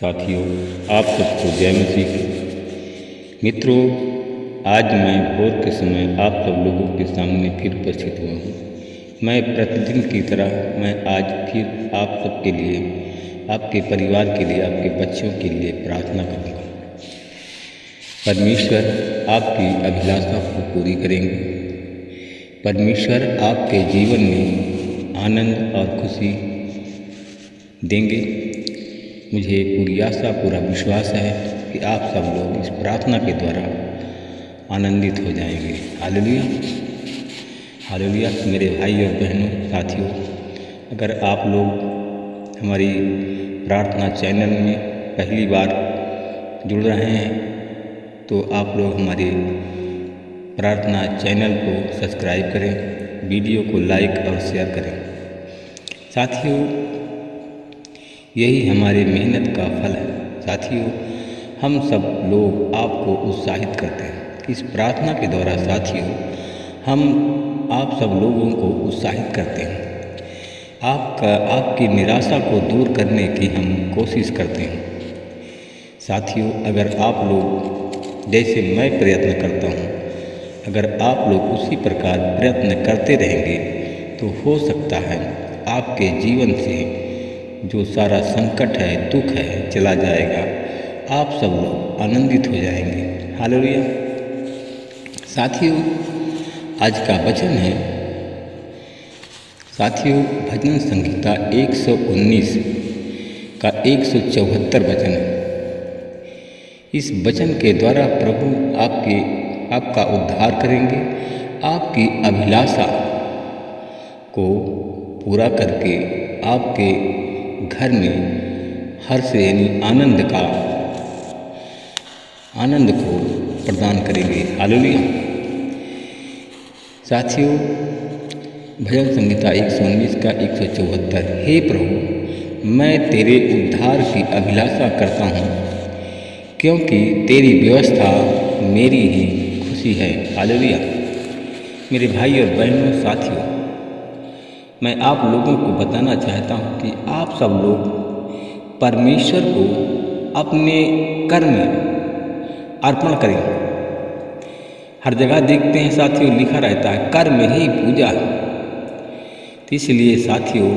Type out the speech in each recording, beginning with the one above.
साथियों, आप सबको जय मसीह। मित्रों, आज मैं भोर के समय आप सब लोगों के सामने फिर उपस्थित हुआ हूँ। मैं प्रतिदिन की तरह मैं आज फिर आप सबके लिए, आपके परिवार के लिए, आपके बच्चों के लिए प्रार्थना करूँगा। परमेश्वर आपकी अभिलाषा को पूरी करेंगे। परमेश्वर आपके जीवन में आनंद और खुशी देंगे। मुझे पूरी आशा, पूरा विश्वास है कि आप सब लोग इस प्रार्थना के द्वारा आनंदित हो जाएंगे। Hallelujah, hallelujah. मेरे भाई और बहनों, साथियों, अगर आप लोग हमारी प्रार्थना चैनल में पहली बार जुड़ रहे हैं तो आप लोग हमारे प्रार्थना चैनल को सब्सक्राइब करें, वीडियो को लाइक और शेयर करें। साथियों, यही हमारे मेहनत का फल है। साथियों, हम सब लोग आपको उत्साहित करते हैं इस प्रार्थना के द्वारा। साथियों, हम आप सब लोगों को उत्साहित करते हैं। आपकी निराशा को दूर करने की हम कोशिश करते हैं। साथियों, अगर आप लोग जैसे मैं प्रयत्न करता हूँ, अगर आप लोग उसी प्रकार प्रयत्न करते रहेंगे तो हो सकता है आपके जीवन से जो सारा संकट है, दुख है, चला जाएगा। आप सब लोग आनंदित हो जाएंगे। हालेलुया। साथियों, आज का वचन है, साथियों, भजन संहिता 119 का 174 वचन है। इस वचन के द्वारा प्रभु आपका उद्धार करेंगे, आपकी अभिलाषा को पूरा करके आपके घर में हर्ष यानी आनंद को प्रदान करेंगे। हालेलुया। साथियों, भजन संहिता 119 का 174। हे प्रभु, मैं तेरे उद्धार की अभिलाषा करता हूँ, क्योंकि तेरी व्यवस्था मेरी ही खुशी है। हालेलुया। मेरे भाई और बहनों, साथियों, मैं आप लोगों को बताना चाहता हूँ कि आप सब लोग परमेश्वर को अपने कर्म अर्पण करें। हर जगह देखते हैं साथियों, लिखा रहता है कर्म ही पूजा है। तो इसलिए साथियों,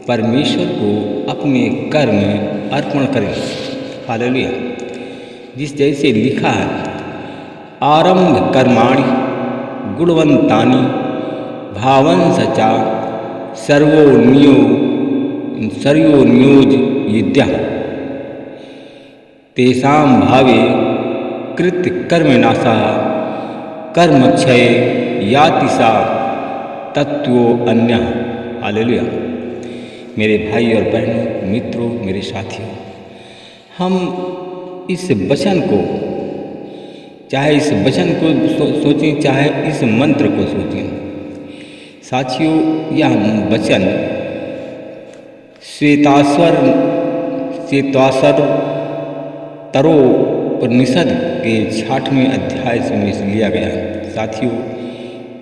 परमेश्वर को अपने कर्म अर्पण करें। हालेलुया। जिस जैसे लिखा है, आरंभ कर्माणि गुणवंतानि भावंसचा सर्वोन्योज युद्ध तेषां भावे कृत कर्मनाशा कर्मक्षय याति सा तत्वो अन्यः। हालेलुया। मेरे भाई और बहनों, मित्रों, मेरे साथियों, हम इस वचन को, चाहे इस वचन को सोचें, चाहे इस मंत्र को सोचें। साथियों, यह वचन श्वेताश्वर तरोपनिषद के 6वें अध्याय से लिया गया है। साथियों,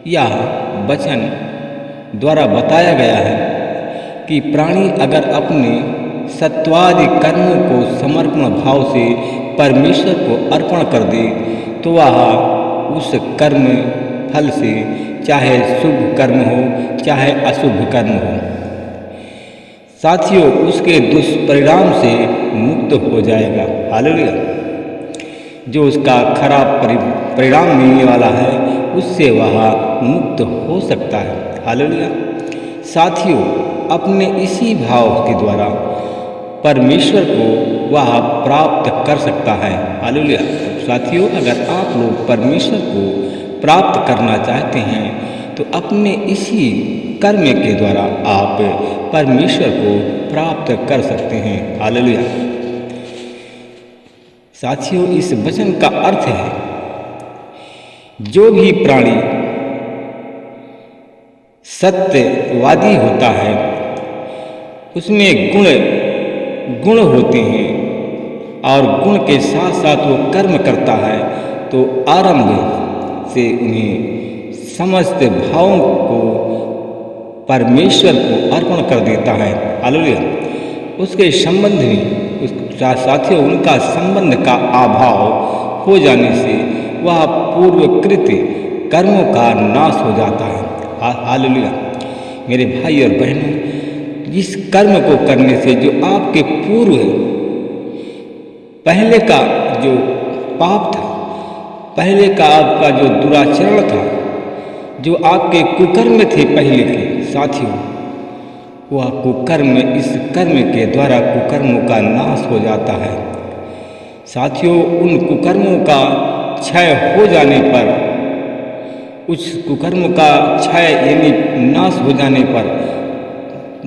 यह वचन द्वारा बताया गया है कि प्राणी अगर अपने सत्वादि कर्मों को समर्पण भाव से परमेश्वर को अर्पण कर दे तो वह उस कर्म फल से, चाहे शुभ कर्म हो चाहे अशुभ कर्म हो, साथियों, उसके दुष्परिणाम से मुक्त हो जाएगा। हालेलुया। जो उसका खराब परिणाम मिलने वाला है, उससे वह मुक्त हो सकता है। हालेलुया। साथियों, अपने इसी भाव के द्वारा परमेश्वर को वह प्राप्त कर सकता है। हालेलुया। साथियों, अगर आप लोग परमेश्वर को प्राप्त करना चाहते हैं तो अपने इसी कर्म के द्वारा आप परमेश्वर को प्राप्त कर सकते हैं। हालेलुया। साथियों, इस वचन का अर्थ है, जो भी प्राणी सत्यवादी होता है उसमें गुण होते हैं, और गुण के साथ साथ वो कर्म करता है तो आरंभ से उन्हें समस्त भावों को परमेश्वर को अर्पण कर देता है। हालेलुया। उसके संबंध में साथियों उनका संबंध का अभाव हो जाने से वह पूर्वकृत कर्मों का नाश हो जाता है। हालेलुया। मेरे भाई और बहनों, इस कर्म को करने से जो आपके पूर्व पहले का जो पाप था, पहले का आपका जो दुराचरण था, जो आपके कुकर्म थे पहले के, साथियों वह कुकर्म इस कर्म के द्वारा कुकर्मों का नाश हो जाता है। साथियों उन कुकर्मों का क्षय हो जाने पर, उस कुकर्म का क्षय यानी नाश हो जाने पर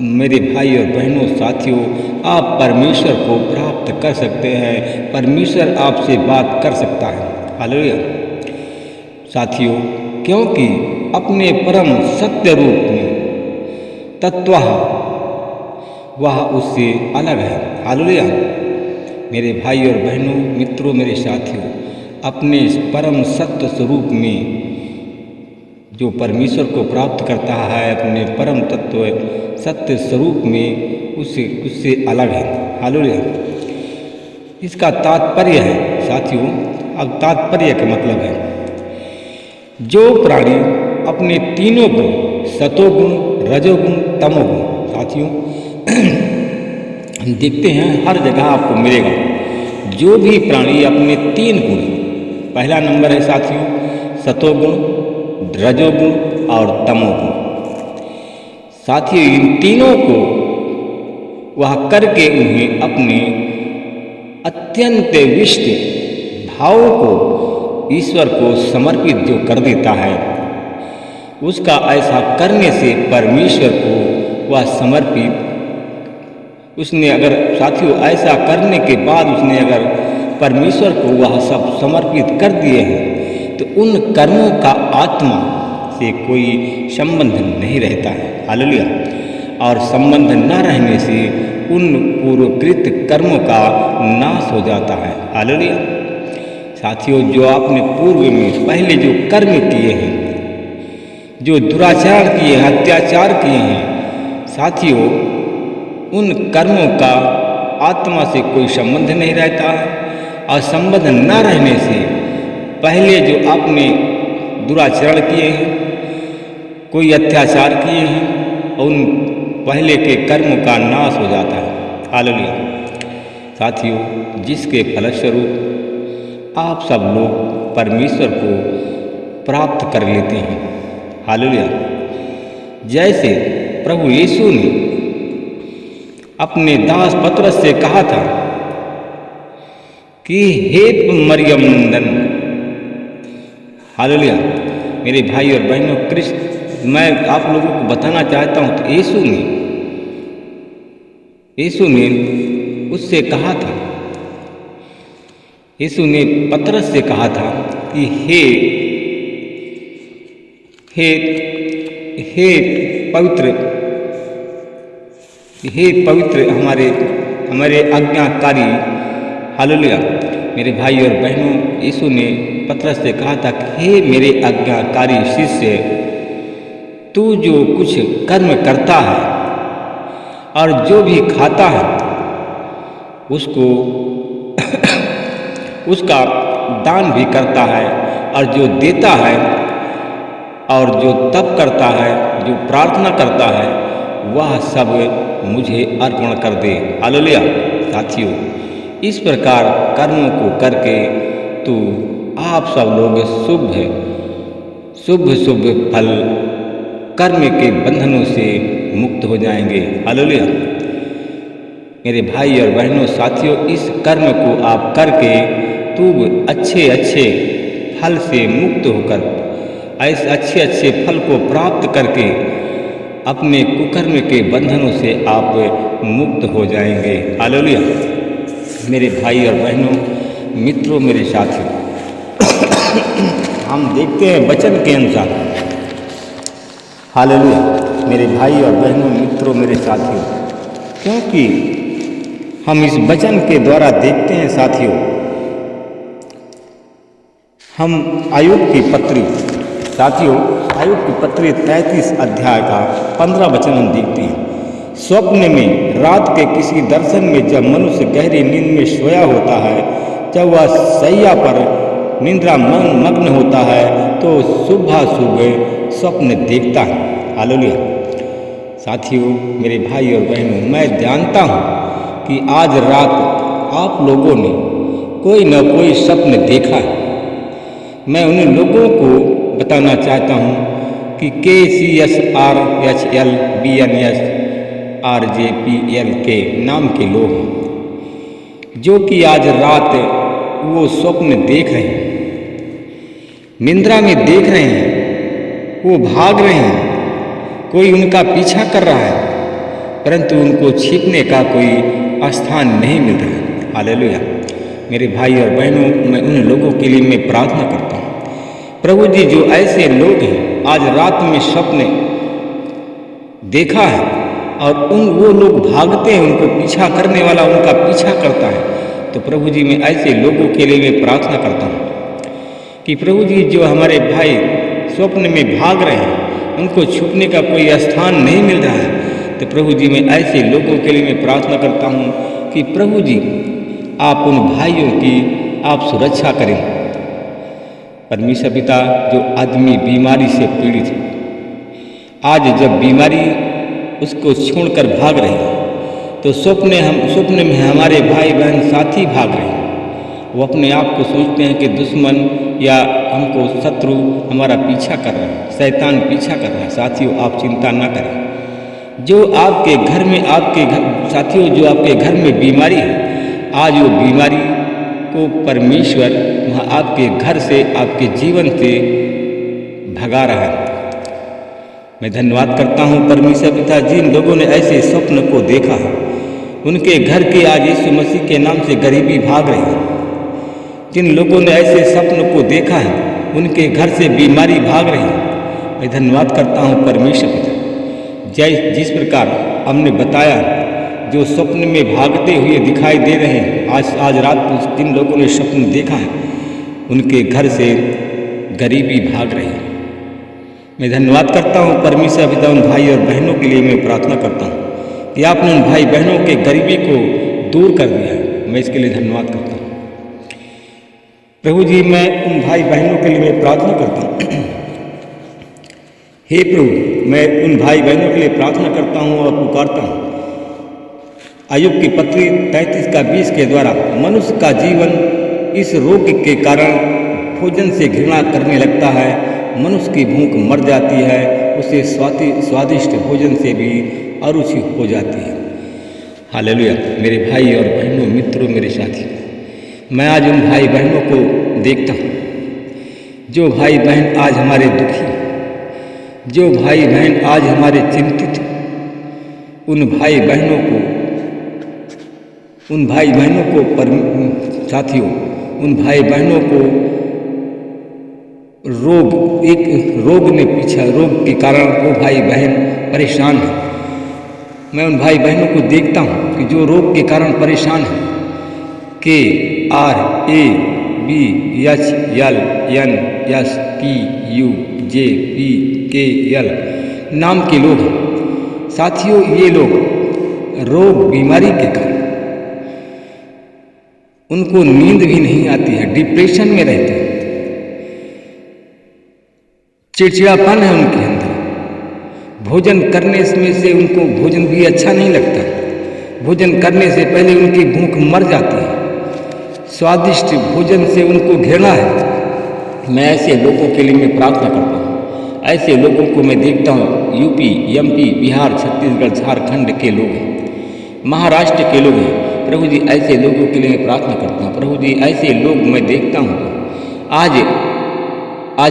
मेरे भाई और बहनों, साथियों आप परमेश्वर को प्राप्त कर सकते हैं। परमेश्वर आपसे बात कर सकता है। हालेलुया। साथियों क्योंकि अपने परम सत्य रूप में तत्वः वह उससे अलग है। हालेलुया। मेरे भाई और बहनों, मित्रों, मेरे साथियों, अपने इस परम सत्य स्वरूप में जो परमेश्वर को प्राप्त करता है, अपने परम तत्व सत्य स्वरूप में उससे अलग है। हालेलुया। इसका तात्पर्य है साथियों, अब तात्पर्य का मतलब है जो प्राणी अपने तीनों गुण सतोगुण, रजोगुण, तमोगुण, साथियों हम देखते हैं हर जगह आपको मिलेगा, जो भी प्राणी अपने तीन गुण, पहला नंबर है साथियों सतोगुण, रजोगुण और तमोगुण। साथियों इन तीनों को वह करके उन्हें अपने अत्यंत विशिष्ट भाव को ईश्वर को समर्पित जो कर देता है, उसका ऐसा करने से परमेश्वर को वह समर्पित, उसने अगर साथियों ऐसा करने के बाद उसने अगर परमेश्वर को वह सब समर्पित कर दिए हैं तो उन कर्मों का आत्मा से कोई संबंध नहीं रहता है। हालेलुया। और संबंध न रहने से उन पूर्वकृत कर्मों का नाश हो जाता है। हालेलुया। साथियों जो आपने पूर्व में पहले जो कर्म किए हैं, जो दुराचार किए हैं, अत्याचार किए हैं, साथियों उन कर्मों का आत्मा से कोई संबंध नहीं रहता है। और संबंध न रहने से पहले जो आपने दुराचरण किए हैं, कोई अत्याचार किए हैं, उन पहले के कर्म का नाश हो जाता है। हालेलुया। साथियों जिसके फलस्वरूप आप सब लोग परमेश्वर को प्राप्त कर लेते हैं। हालेलुया। जैसे प्रभु यीशु ने अपने दास पतरस से कहा था कि हे मरियम नंदन, हालेलुया। मेरे भाई और बहनों, मैं आप लोगों को बताना चाहता हूं तो यीशु ने उससे कहा था, यीशु ने पतरस से कहा था कि हे पवित्र हमारे आज्ञाकारी। हालेलुया। मेरे भाई और बहनों, यीशु ने पतरस से कहा था कि हे मेरे आज्ञाकारी शिष्य, तू जो कुछ कर्म करता है और जो भी खाता है उसको उसका दान भी करता है, और जो देता है और जो तप करता है, जो प्रार्थना करता है, वह सब मुझे अर्पण कर दे। हालेलुया। साथियों इस प्रकार कर्मों को करके तो आप सब लोग शुभ फल कर्म के बंधनों से मुक्त हो जाएंगे। हालेलुया। मेरे भाई और बहनों, साथियों इस कर्म को आप करके तो अच्छे फल से मुक्त होकर, ऐसे अच्छे फल को प्राप्त करके अपने कुकर्म के बंधनों से आप मुक्त हो जाएंगे। हालेलुया। मेरे भाई और बहनों, मित्रों, मेरे साथियों, हम देखते हैं वचन के अनुसार। हालेलुया। मेरे भाई और बहनों, मित्रों, मेरे साथियों, क्योंकि हम इस वचन के द्वारा देखते हैं साथियों, हम आयुब की पत्री, साथियों आयुब की पत्री 33 अध्याय का 15 वचन हम देखते हैं। स्वप्न में रात के किसी दर्शन में जब मनुष्य गहरी नींद में सोया होता है, जब वह सैया पर निद्रा मग्न होता है तो सुबह सुबह स्वप्न देखता है। हालेलुया। साथियों, मेरे भाई और बहनों, मैं जानता हूँ कि आज रात आप लोगों ने कोई न कोई स्वप्न देखा है। मैं उन लोगों को बताना चाहता हूँ कि KCSRHLBNSRJPL के नाम के लोग हैं जो कि आज रात वो स्वप्न देख रहे हैं, निद्रा में देख रहे हैं, वो भाग रहे हैं, कोई उनका पीछा कर रहा है, परंतु उनको छिपने का कोई स्थान नहीं मिल रहा है। हालेलुया। मेरे भाई और बहनों, मैं उन लोगों के लिए मैं प्रार्थना करता हूँ, प्रभु जी, जो ऐसे लोग हैं आज रात में स्वप्न देखा है और वो लोग भागते हैं, उनको पीछा करने वाला उनका पीछा करता है, तो प्रभु जी, मैं ऐसे लोगों के लिए मैं प्रार्थना करता हूँ कि प्रभु जी, जो हमारे भाई स्वप्न में भाग रहे हैं, उनको छुपने का कोई स्थान नहीं मिल रहा है, तो प्रभु जी, मैं ऐसे लोगों के लिए मैं प्रार्थना करता हूँ कि प्रभु जी, आप उन भाइयों की आप सुरक्षा करें। परमेश्वर पिता, जो आदमी बीमारी से पीड़ित है, आज जब बीमारी उसको छोड़कर भाग रही है, तो स्वप्न में हमारे भाई बहन साथी भाग रहे हैं। वो अपने आप को सोचते हैं कि दुश्मन या हमको शत्रु हमारा पीछा कर रहा है, शैतान पीछा कर रहा है। साथियों, आप चिंता ना करें। जो आपके घर में साथियों, जो आपके घर में बीमारी है, आज वो बीमारी को परमेश्वर वहाँ आपके घर से, आपके जीवन से भगा रहा है। मैं धन्यवाद करता हूँ परमेश्वर पिता, जिन लोगों ने ऐसे स्वप्न को देखा है, उनके घर की आज यीशु मसीह के नाम से गरीबी भाग रही है। जिन लोगों ने ऐसे स्वप्न को देखा है, उनके घर से बीमारी भाग रही है। मैं धन्यवाद करता हूँ परमेश्वर पिता, जिस प्रकार हमने बताया, जो स्वप्न में भागते हुए दिखाई दे रहे हैं, आज रात जिन लोगों ने स्वप्न देखा है, उनके घर से गरीबी भाग रही है। मैं धन्यवाद करता हूँ परमेश्वर पिता, उन भाई और बहनों के लिए मैं प्रार्थना करता हूँ कि आपने उन भाई बहनों के गरीबी को दूर कर दिया है। मैं इसके लिए धन्यवाद करता हूँ प्रभु जी। मैं उन भाई बहनों के लिए मैं प्रार्थना करता हूँ। हे प्रभु, मैं उन भाई बहनों के लिए प्रार्थना करता हूँ और पुकारता हूँ। आयुब की पत्री 33:20 के द्वारा मनुष्य का जीवन इस रोग के कारण भोजन से घृणा करने लगता है, मनुष्य की भूख मर जाती है, उसे स्वादिष्ट भोजन से भी अरुचि हो जाती है। हालेलुया। मेरे भाई और बहनों, मित्रों, मेरे साथी, मैं आज उन भाई बहनों को देखता हूँ, जो भाई बहन आज हमारे दुखी, जो भाई बहन आज हमारे चिंतित, उन भाई बहनों को साथियों, उन भाई बहनों को रोग के कारण वो भाई बहन परेशान है। मैं उन भाई बहनों को देखता हूँ कि जो रोग के कारण परेशान है। KRABHLNSPUJPKL नाम के लोग हैं। साथियों, ये लोग रोग बीमारी के कारण उनको नींद भी नहीं आती है, डिप्रेशन में रहते हैं, चिड़चिड़ापन है उनके अंदर, भोजन करने में से उनको भोजन भी अच्छा नहीं लगता, भोजन करने से पहले उनकी भूख मर जाती है, स्वादिष्ट भोजन से उनको घृणा है। मैं ऐसे लोगों के लिए मैं प्रार्थना करता हूँ। ऐसे लोगों को मैं देखता हूँ, यूपी, एमपी, बिहार, छत्तीसगढ़, झारखंड के लोग हैं, महाराष्ट्र के लोग हैं। प्रभु जी, ऐसे लोगों के लिए मैं प्रार्थना करता हूँ। प्रभु जी, ऐसे लोग मैं देखता हूँ आज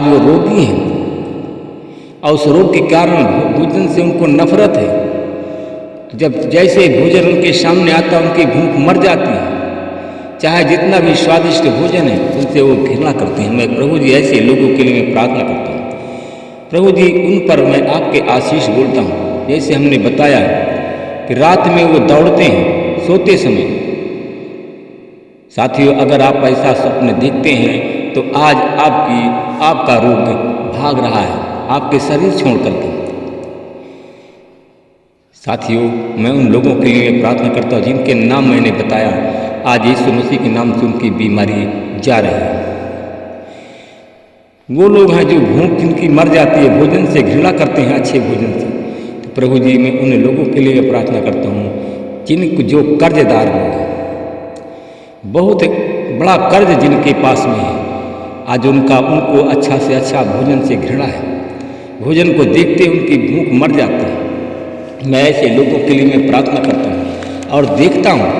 वो रोगी हैं और उस रोग के कारण भोजन से उनको नफरत है। जब जैसे भोजन उनके सामने आता है, उनकी भूख मर जाती है, चाहे जितना भी स्वादिष्ट भोजन है उनसे वो घृणा करते हैं। मैं प्रभु जी, ऐसे लोगों के लिए मैं प्रार्थना करता हूँ। प्रभु जी, उन पर मैं आपके आशीष बोलता हूँ। जैसे हमने बताया कि रात में वो दौड़ते हैं सोते समय। साथियों, अगर आप ऐसा स्वप्न देखते हैं तो आज आपका रोग भाग रहा है आपके शरीर छोड़ करके। साथियों, मैं उन लोगों के लिए प्रार्थना करता हूँ जिनके नाम मैंने बताया, आज यीशु मसीह के नाम से उनकी बीमारी जा रही है। वो लोग हैं जो भूख जिनकी मर जाती है, भोजन से घृणा करते हैं, अच्छे भोजन से। तो प्रभु जी, मैं उन लोगों के लिए प्रार्थना करता हूँ जिनको जो कर्जदार लोग, बहुत बड़ा कर्ज जिनके पास में है, आज उनको अच्छा से अच्छा भोजन से घृणा है, भोजन को देखते उनकी भूख मर जाती है। मैं ऐसे लोगों के लिए मैं प्रार्थना करता हूँ और देखता हूँ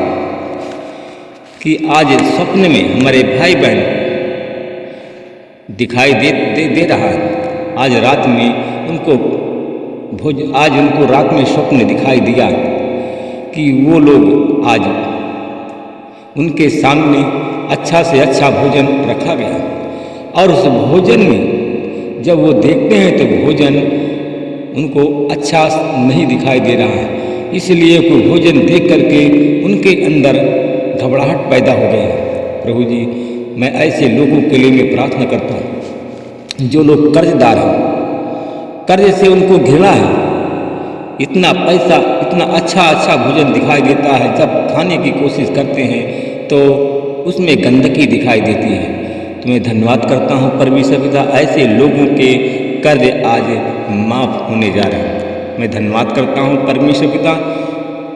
कि आज स्वप्न में हमारे भाई बहन दिखाई दे रहा है। आज रात में उनको रात में स्वप्न दिखाई दिया कि वो लोग आज उनके सामने अच्छा से अच्छा भोजन रखा गया और उस भोजन में जब वो देखते हैं तो भोजन उनको अच्छा नहीं दिखाई दे रहा है, इसलिए कोई भोजन देख करके उनके अंदर घबराहट पैदा हो गई है। प्रभु जी, मैं ऐसे लोगों के लिए मैं प्रार्थना करता हूँ जो लोग कर्जदार हैं, कर्ज से उनको घृणा है, इतना पैसा, इतना अच्छा भोजन दिखाई देता है, जब खाने की कोशिश करते हैं तो उसमें गंदगी दिखाई देती है। तो मैं धन्यवाद करता हूँ परमेश्वर पिता, ऐसे लोगों के कर्ज आज माफ़ होने जा रहे हैं। मैं धन्यवाद करता हूँ परमेश्वर पिता,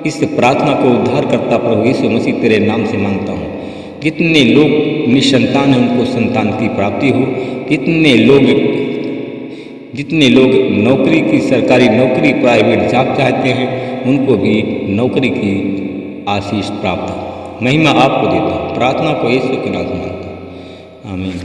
इस प्रार्थना को उद्धार करता प्रभु यीशु मसीह तेरे नाम से मांगता हूँ। जितने लोग निसंतान हैं उनको संतान की प्राप्ति हो, जितने लोग नौकरी की, सरकारी नौकरी, प्राइवेट जॉब चाहते हैं, उनको भी नौकरी की आशीष प्राप्त हो। महिमा आपको देता हूँ, प्रार्थना को यीशु के नाम से मांगता हूँ, आमीन।